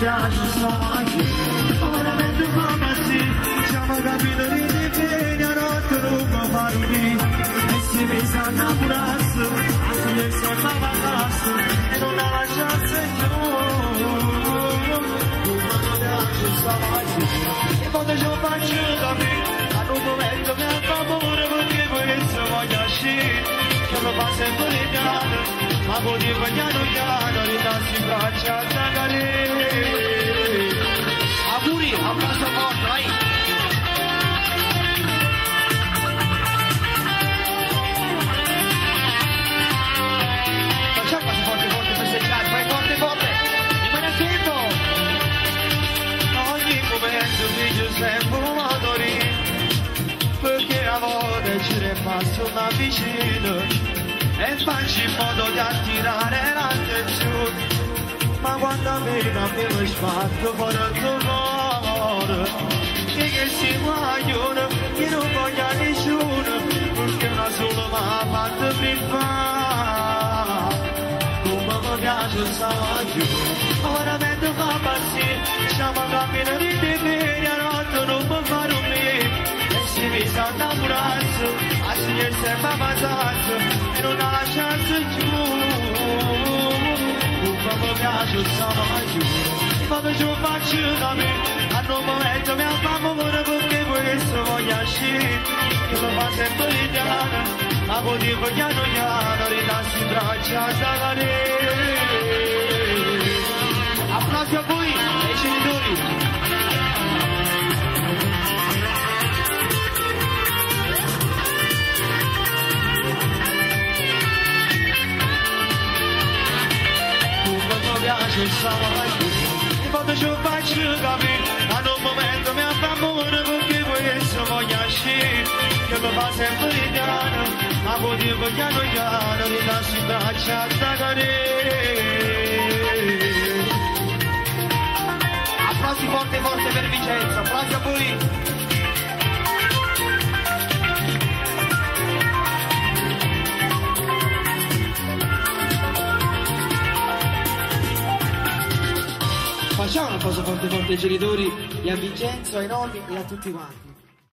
piace stare, veramente mamma sì, siamo capitoli di bene, a notte non mi fanno lì, e si mi sa innamorarsi, anche se sembra mancasse, e non ha la chance più, come mi piace stare, e quando ci faccio capire, ad un momento mi ha favore, perché questo voglio uscire, che mi fa sempre piano, ma vuol dire piano piano, rilassi in braccia a Zagari. Auguri, applauso forte, vai! Facciamo forte forte festeggiare, vai forte forte! Rimane attento! Ogni momento mi c'è sempre un motorino, perché a volte ci ripasso una vicina e faccio in modo di attirare l'attenzione, ma quando appena mi sbatto fuori il tuo cuore, che si guagliano, che non voglio a nessuno, perché una sola mi ha fatto privare, come mi piace stare, veramente fa passare, siamo camminati di bene, a notte non mi fanno bene, e si mi sa innamorarsi, a signor sembra avanzarsi, e non ha la chance più, come mi piace stare giù, quando ci faccio da me, a un momento mi ha favore, perché questo voglio uscire, che mi fa sempre piano, ma vuol dire piano piano, rilassi in braccia a Zagari. Applausi a voi, ai genitori. Piace stare giù, e quando ci faccio capire, a un momento mi ha favore, perché questo voglio uscire, che mi fa sempre piano, ma vuol dire piano piano, rilassi in braccia a Zagari. Applausi forte forte per Vincenzo, applausi a voi. Facciamo una cosa forte forte ai genitori e a Vincenzo, ai nonni e a tutti quanti.